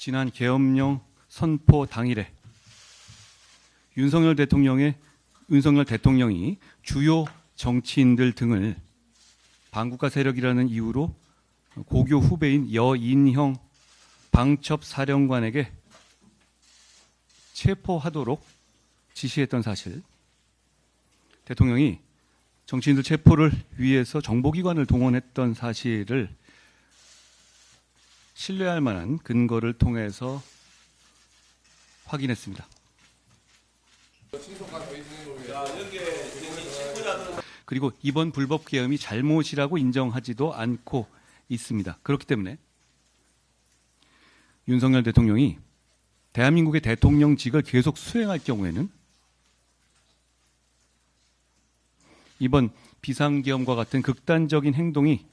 지난 계엄령 선포 당일에 윤석열 대통령이 주요 정치인들 등을 반국가 세력이라는 이유로 고교 후배인 여인형 방첩사령관에게 체포하도록 지시했던 사실, 대통령이 정치인들 체포를 위해서 정보기관을 동원했던 사실을 신뢰할 만한 근거를 통해서 확인했습니다. 그리고 이번 불법 계엄이 잘못이라고 인정하지도 않고 있습니다. 그렇기 때문에 윤석열 대통령이 대한민국의 대통령직을 계속 수행할 경우에는 이번 비상계엄과 같은 극단적인 행동이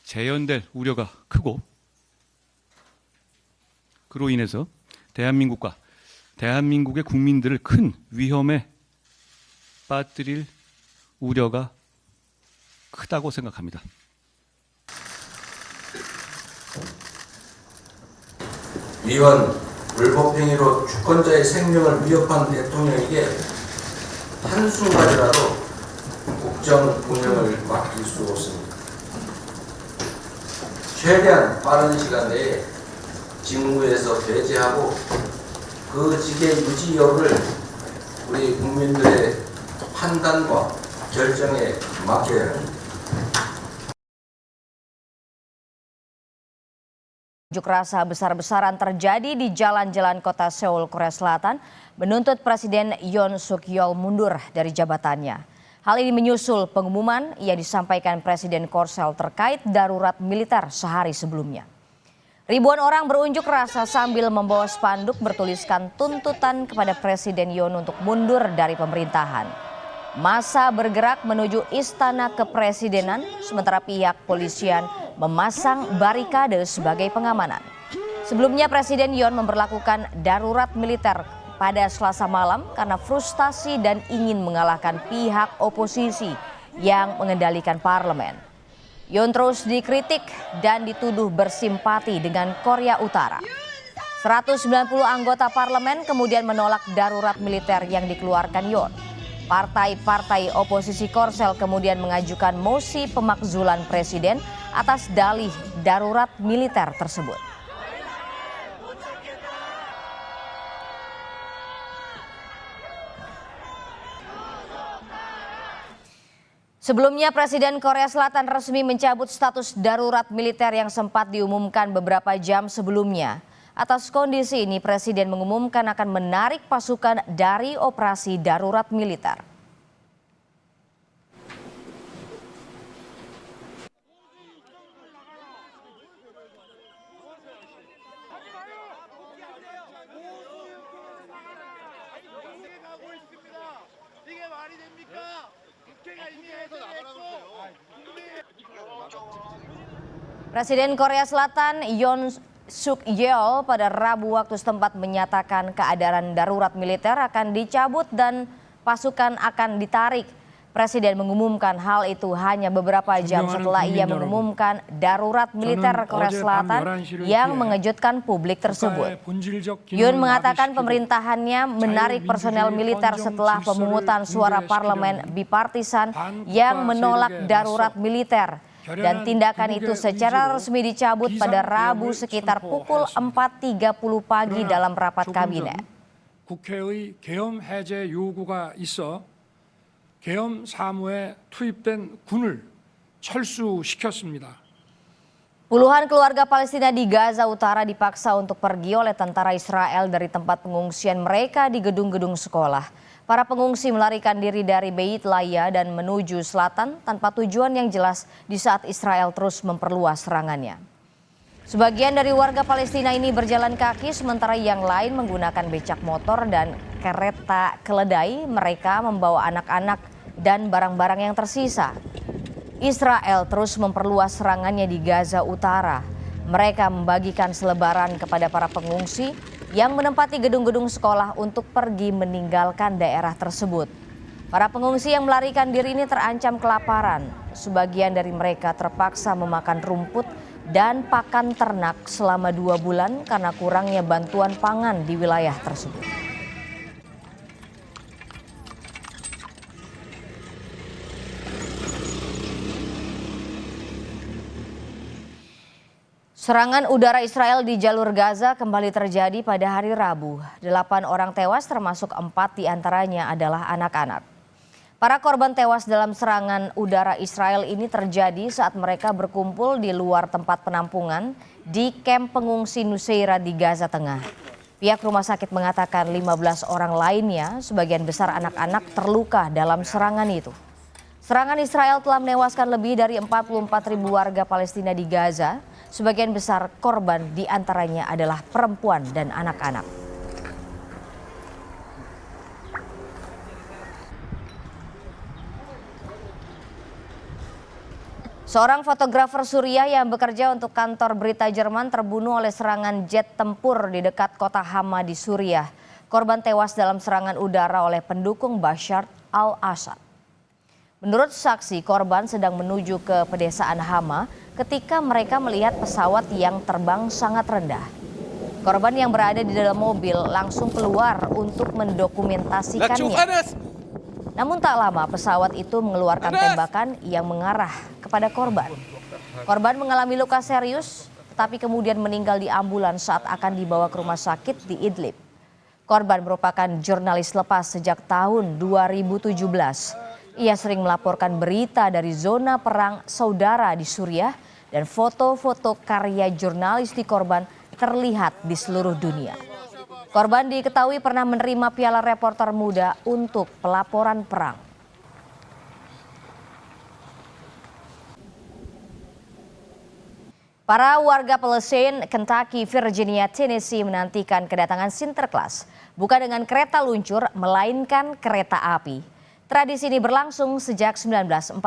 재현될 우려가 크고, 그로 인해서 대한민국과 대한민국의 국민들을 큰 위험에 빠뜨릴 우려가 크다고 생각합니다. 위헌, 불법행위로 주권자의 생명을 위협한 대통령에게 한순간이라도 국정 운영을 맡길 수 없습니다. 최대한 빠른 시간 내에 직무에서 배제하고 그 직의 유지 여부를 우리 국민들의 판단과 결정에 맡겨야 합니다. Unjuk rasa besar-besaran terjadi di jalan-jalan kota Seoul, Korea Selatan, menuntut Presiden Yoon Suk Yeol mundur dari jabatannya. Hal ini menyusul pengumuman yang disampaikan Presiden Korsel terkait darurat militer sehari sebelumnya. Ribuan orang berunjuk rasa sambil membawa spanduk bertuliskan tuntutan kepada Presiden Yoon untuk mundur dari pemerintahan. Massa bergerak menuju Istana Kepresidenan, sementara pihak polisian memasang barikade sebagai pengamanan. Sebelumnya Presiden Yoon memberlakukan darurat militer pada Selasa malam karena frustasi dan ingin mengalahkan pihak oposisi yang mengendalikan parlemen. Yoon terus dikritik dan dituduh bersimpati dengan Korea Utara. 190 anggota parlemen kemudian menolak darurat militer yang dikeluarkan Yoon. Partai-partai oposisi Korsel kemudian mengajukan mosi pemakzulan presiden atas dalih darurat militer tersebut. Sebelumnya Presiden Korea Selatan resmi mencabut status darurat militer yang sempat diumumkan beberapa jam sebelumnya. Atas kondisi ini, Presiden mengumumkan akan menarik pasukan dari operasi darurat militer. Presiden Korea Selatan Yoon Suk Yeol pada Rabu waktu setempat menyatakan keadaan darurat militer akan dicabut dan pasukan akan ditarik. Presiden mengumumkan hal itu hanya beberapa jam setelah ia mengumumkan darurat militer Korea Selatan yang mengejutkan publik tersebut. Yoon mengatakan pemerintahannya menarik personel militer setelah pemungutan suara parlemen bipartisan yang menolak darurat militer. Dan tindakan itu secara resmi dicabut pada Rabu sekitar pukul 4.30 pagi dalam rapat kabinet. 국회의 계엄 해제 요구가 있어 계엄 사무에 투입된 군을 철수시켰습니다. Puluhan keluarga Palestina di Gaza Utara dipaksa untuk pergi oleh tentara Israel dari tempat pengungsian mereka di gedung-gedung sekolah. Para pengungsi melarikan diri dari Beit Laya dan menuju selatan tanpa tujuan yang jelas di saat Israel terus memperluas serangannya. Sebagian dari warga Palestina ini berjalan kaki sementara yang lain menggunakan becak motor dan kereta keledai. Mereka membawa anak-anak dan barang-barang yang tersisa. Israel terus memperluas serangannya di Gaza Utara. Mereka membagikan selebaran kepada para pengungsi yang menempati gedung-gedung sekolah untuk pergi meninggalkan daerah tersebut. Para pengungsi yang melarikan diri ini terancam kelaparan. Sebagian dari mereka terpaksa memakan rumput dan pakan ternak selama 2 bulan karena kurangnya bantuan pangan di wilayah tersebut. Serangan udara Israel di jalur Gaza kembali terjadi pada hari Rabu. 8 orang tewas termasuk 4 diantaranya adalah anak-anak. Para korban tewas dalam serangan udara Israel ini terjadi saat mereka berkumpul di luar tempat penampungan di kamp pengungsi Nuseirat di Gaza Tengah. Pihak rumah sakit mengatakan 15 orang lainnya, sebagian besar anak-anak, terluka dalam serangan itu. Serangan Israel telah menewaskan lebih dari 44.000 warga Palestina di Gaza. Sebagian besar korban diantaranya adalah perempuan dan anak-anak. Seorang fotografer Suriah yang bekerja untuk kantor berita Jerman terbunuh oleh serangan jet tempur di dekat kota Hama di Suriah. Korban tewas dalam serangan udara oleh pendukung Bashar al-Assad. Menurut saksi, korban sedang menuju ke pedesaan Hama ketika mereka melihat pesawat yang terbang sangat rendah. Korban yang berada di dalam mobil langsung keluar untuk mendokumentasikannya. Namun tak lama pesawat itu mengeluarkan tembakan yang mengarah kepada korban. Korban mengalami luka serius, tetapi kemudian meninggal di ambulans saat akan dibawa ke rumah sakit di Idlib. Korban merupakan jurnalis lepas sejak tahun 2017. Ia sering melaporkan berita dari zona perang saudara di Suriah dan foto-foto karya jurnalistik korban terlihat di seluruh dunia. Korban diketahui pernah menerima Piala Reporter Muda untuk pelaporan perang. Para warga Palestine, Kentucky, Virginia, Tennessee menantikan kedatangan Sinterklas, bukan dengan kereta luncur, melainkan kereta api. Tradisi ini berlangsung sejak 1943.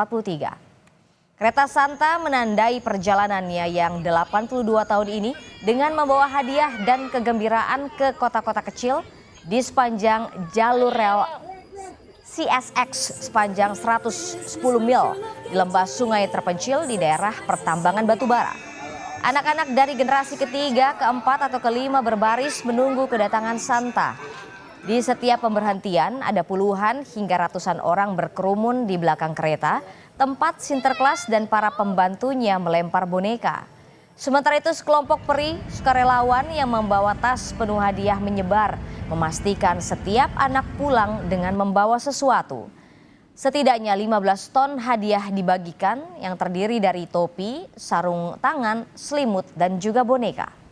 Kereta Santa menandai perjalanannya yang 82 tahun ini dengan membawa hadiah dan kegembiraan ke kota-kota kecil di sepanjang jalur rel CSX sepanjang 110 mil di lembah sungai terpencil di daerah pertambangan batubara. Anak-anak dari generasi ketiga, keempat atau kelima berbaris menunggu kedatangan Santa. Di setiap pemberhentian ada puluhan hingga ratusan orang berkerumun di belakang kereta, tempat Sinterklas dan para pembantunya melempar boneka. Sementara itu sekelompok peri sukarelawan yang membawa tas penuh hadiah menyebar, memastikan setiap anak pulang dengan membawa sesuatu. Setidaknya 15 ton hadiah dibagikan yang terdiri dari topi, sarung tangan, selimut, dan juga boneka.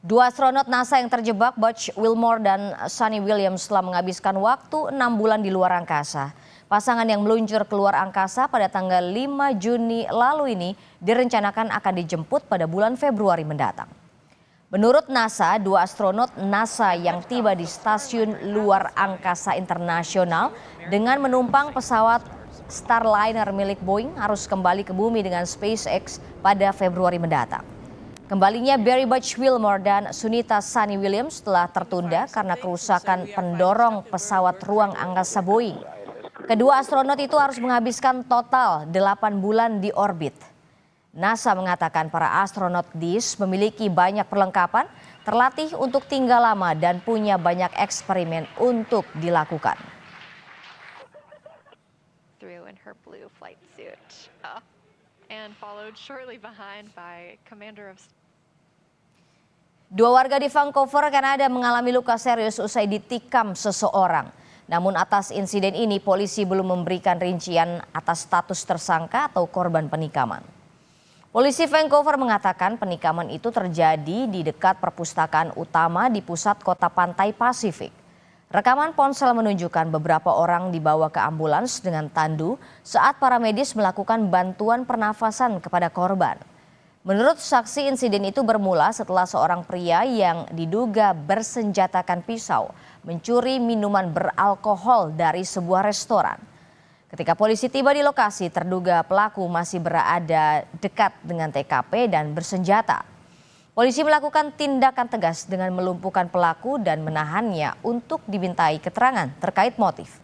Dua astronot NASA yang terjebak, Buzz Wilmore dan Suni Williams, telah menghabiskan waktu 6 bulan di luar angkasa. Pasangan yang meluncur keluar angkasa pada tanggal 5 Juni lalu ini direncanakan akan dijemput pada bulan Februari mendatang. Menurut NASA, dua astronot NASA yang tiba di Stasiun Luar Angkasa Internasional dengan menumpang pesawat Starliner milik Boeing harus kembali ke bumi dengan SpaceX pada Februari mendatang. Kembalinya Barry Buzz Wilmore dan Sunita Suni Williams telah tertunda karena kerusakan pendorong pesawat ruang angkasa Boeing. Kedua astronot itu harus menghabiskan total 8 bulan di orbit. NASA mengatakan para astronot DIS memiliki banyak perlengkapan, terlatih untuk tinggal lama dan punya banyak eksperimen untuk dilakukan. In her blue flight suit, and followed shortly behind by Commander of. Dua warga di Vancouver, Kanada mengalami luka serius usai ditikam seseorang. Namun atas insiden ini polisi belum memberikan rincian atas status tersangka atau korban penikaman. Polisi Vancouver mengatakan penikaman itu terjadi di dekat perpustakaan utama di pusat kota pantai Pasifik. Rekaman ponsel menunjukkan beberapa orang dibawa ke ambulans dengan tandu saat para medis melakukan bantuan pernafasan kepada korban. Menurut saksi, insiden itu bermula setelah seorang pria yang diduga bersenjatakan pisau mencuri minuman beralkohol dari sebuah restoran. Ketika polisi tiba di lokasi, terduga pelaku masih berada dekat dengan TKP dan bersenjata. Polisi melakukan tindakan tegas dengan melumpuhkan pelaku dan menahannya untuk dimintai keterangan terkait motif.